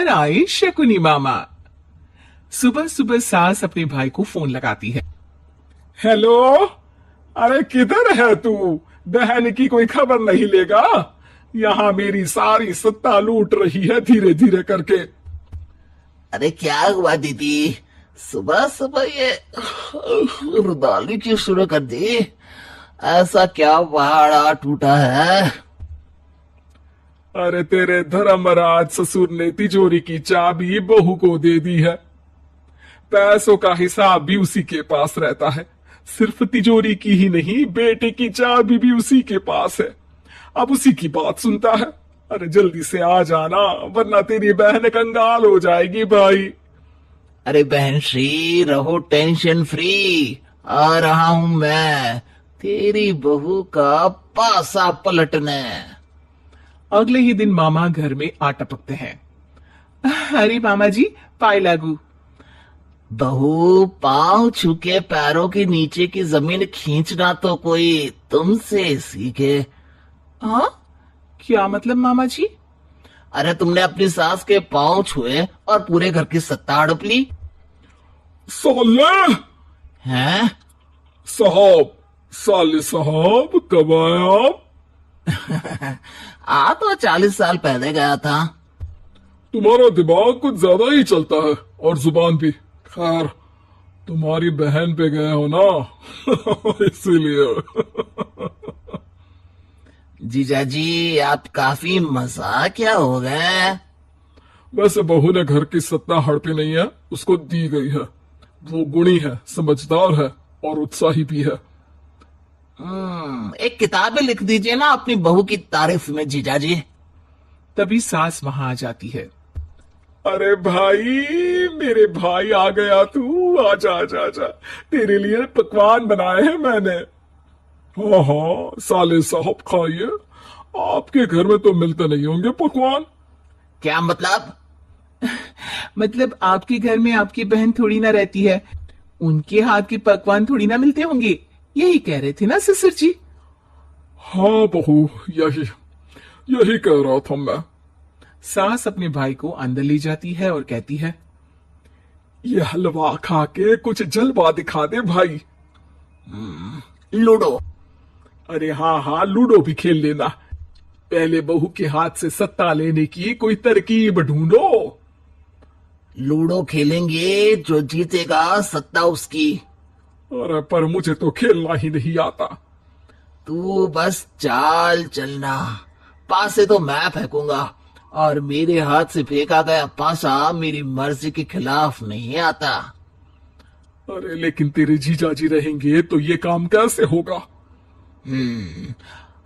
घर आए शकुनी मामा। सुबह सुबह सास अपने भाई को फोन लगाती है। हेलो। अरे किधर है तू? बहन की कोई खबर नहीं लेगा? यहाँ मेरी सारी सत्ता लूट रही है धीरे धीरे करके। अरे क्या हुआ दीदी, सुबह सुबह ये रुदाली क्यों शुरू कर दी? ऐसा क्या पहाड़ा टूटा है? अरे तेरे धर्मराज ससुर ने तिजोरी की चाबी बहू को दे दी है। पैसों का हिसाब भी उसी के पास रहता है। सिर्फ तिजोरी की ही नहीं, बेटे की चाबी भी उसी के पास है। अब उसी की बात सुनता है। अरे जल्दी से आ जाना, वरना तेरी बहन कंगाल हो जाएगी भाई। अरे बहन श्री, रहो टेंशन फ्री। आ रहा हूं मैं, तेरी बहू का पासा पलटने। अगले ही दिन मामा घर में आ टपकते हैं। अरे मामा जी, पाए लागू। बहू, पांव छूके पैरों के नीचे की जमीन खींचना तो कोई तुमसे सीखे। हाँ, क्या मतलब मामा जी? अरे तुमने अपनी सास के पांव छुए और पूरे घर की सत्ता हड़प ली। साले हैं? साहब, साले साहब कब आए आप? आ तो 40 साल पहले गया था। तुम्हारा दिमाग कुछ ज्यादा ही चलता है और जुबान भी। खैर, तुम्हारी बहन पे गए हो ना इसीलिए। जीजाजी, आप काफी मजाकिया हो गए। वैसे बहू ने घर की सत्ता हड़पी नहीं है, उसको दी गई है। वो गुणी है, समझदार है और उत्साही भी है। एक किताब लिख दीजिए ना अपनी बहू की तारीफ में जीजाजी। तभी सास वहां आ जाती है। अरे भाई, मेरे भाई आ गया तू। आजा आजा आजा, तेरे लिए पकवान बनाए हैं मैंने। हाँ हाँ साले साहब, खाइए। आपके घर में तो मिलते नहीं होंगे पकवान। क्या मतलब? मतलब आपके घर में आपकी बहन थोड़ी ना रहती है, उनके हाथ के पकवान थोड़ी ना मिलते होंगे, यही कह रहे थे ना ससुर जी? हाँ बहू, यही यही कह रहा था मैं। सास अपने भाई को अंदर ले जाती है और कहती है, ये हलवा खा के कुछ जलवा दिखा दे भाई। लूडो। अरे हाँ हाँ, लूडो भी खेल लेना। पहले बहू के हाथ से सत्ता लेने की कोई तरकीब ढूंढो। लूडो खेलेंगे, जो जीतेगा सत्ता उसकी। अरे पर मुझे तो खेलना ही नहीं आता। तू बस चाल चलना, पासे तो मैं फेंकूंगा और मेरे हाथ से फेंका गया पासा मेरी मर्जी के खिलाफ नहीं आता। अरे लेकिन तेरे जीजाजी रहेंगे तो ये काम कैसे होगा?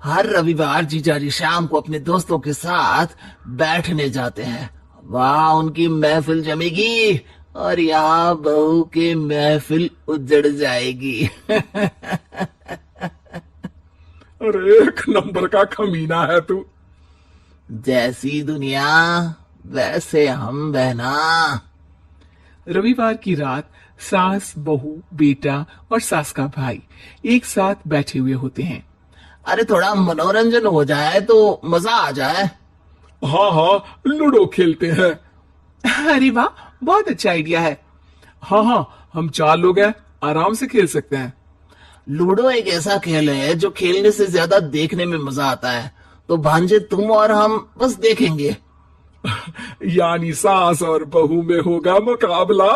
हर रविवार जीजाजी शाम को अपने दोस्तों के साथ बैठने जाते हैं। वहां उनकी महफिल जमेगी और यहाँ बहू की महफिल उजड़ जाएगी। अरे एक नंबर का कमीना है तू। जैसी दुनिया वैसे हम बहना। रविवार की रात सास, बहू, बेटा और सास का भाई एक साथ बैठे हुए होते हैं। अरे थोड़ा मनोरंजन हो जाए तो मजा आ जाए। हाँ हाँ, लूडो खेलते हैं। अरे वाह, बहुत अच्छा आइडिया है। हाँ हाँ, हम 4 लोग हैं, आराम से खेल सकते हैं। लूडो एक ऐसा खेल है जो खेलने से ज्यादा देखने में मजा आता है। तो भांजे, तुम और हम बस देखेंगे। यानी सास और बहू में होगा मुकाबला।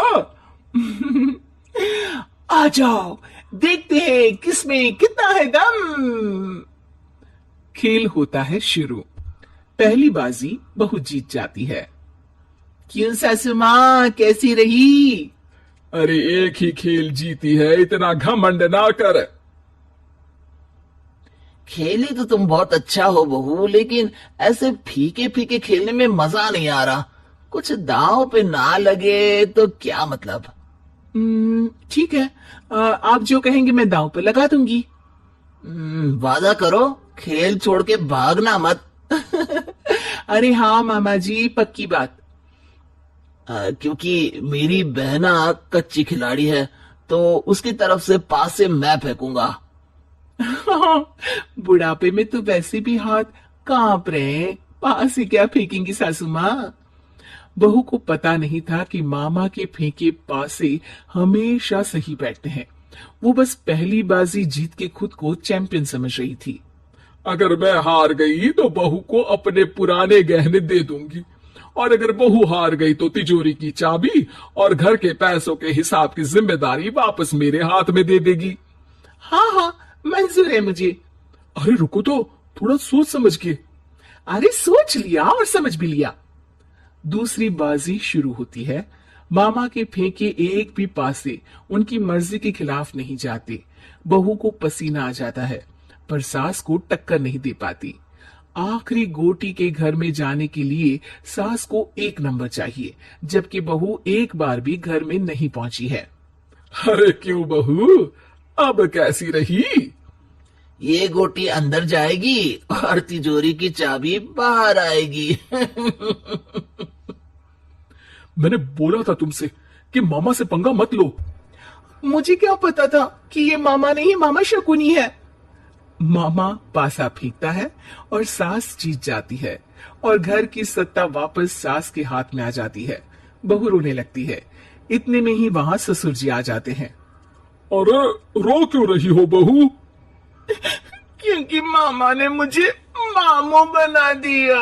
आ जाओ, देखते हैं किसमें कितना है दम। खेल होता है शुरू। पहली बाजी बहू जीत जाती है। क्यों सासू माँ, कैसी रही? अरे एक ही खेल जीती है, इतना घमंड ना कर। खेली तो तुम बहुत अच्छा हो बहू, लेकिन ऐसे फीके फीके खेलने में मजा नहीं आ रहा। कुछ दांव पे ना लगे तो क्या मतलब। ठीक है, आप जो कहेंगे मैं दांव पे लगा दूंगी। वादा करो, खेल छोड़ के भागना मत। अरे हाँ मामा जी, पक्की बात। क्योंकि मेरी बहना कच्ची खिलाड़ी है, तो उसकी तरफ से पास से मैं फेंकूंगा। बुढ़ापे में तो वैसे भी हाथ कांप रहे हैं, पास से क्या फेंकेंगी सासू माँ? बहू को पता नहीं था कि मामा के फेंके पासे हमेशा सही बैठते हैं। वो बस पहली बाजी जीत के खुद को चैंपियन समझ रही थी। अगर मैं हार गई तो बहू को अपने पुराने गहने दे दूंगी, और अगर बहू हार गई तो तिजोरी की चाबी और घर के पैसों के हिसाब की जिम्मेदारी वापस मेरे हाथ में दे देगी। हाँ हाँ, मंजूर है मुझे। अरे रुको तो, थोड़ा सोच समझ के। अरे सोच लिया और समझ भी लिया। दूसरी बाजी शुरू होती है। मामा के फेंके एक भी पासे उनकी मर्जी के खिलाफ नहीं जाते। बहू को पसीना आ जाता है, पर सास को टक्कर नहीं दे पाती। आखिरी गोटी के घर में जाने के लिए सास को 1 नंबर चाहिए, जबकि बहू एक बार भी घर में नहीं पहुंची है। अरे क्यों बहू, अब कैसी रही? ये गोटी अंदर जाएगी और तिजोरी की चाबी बाहर आएगी। मैंने बोला था तुमसे कि मामा से पंगा मत लो। मुझे क्या पता था कि ये मामा नहीं, मामा शकुनी है। मामा पासा फेंकता है और सास जीत जाती है, और घर की सत्ता वापस सास के हाथ में आ जाती है। बहू रोने लगती है। इतने में ही वहां ससुर जी आ जाते हैं। अरे रो क्यों रही हो बहू? क्योंकि मामा ने मुझे मामू बना दिया।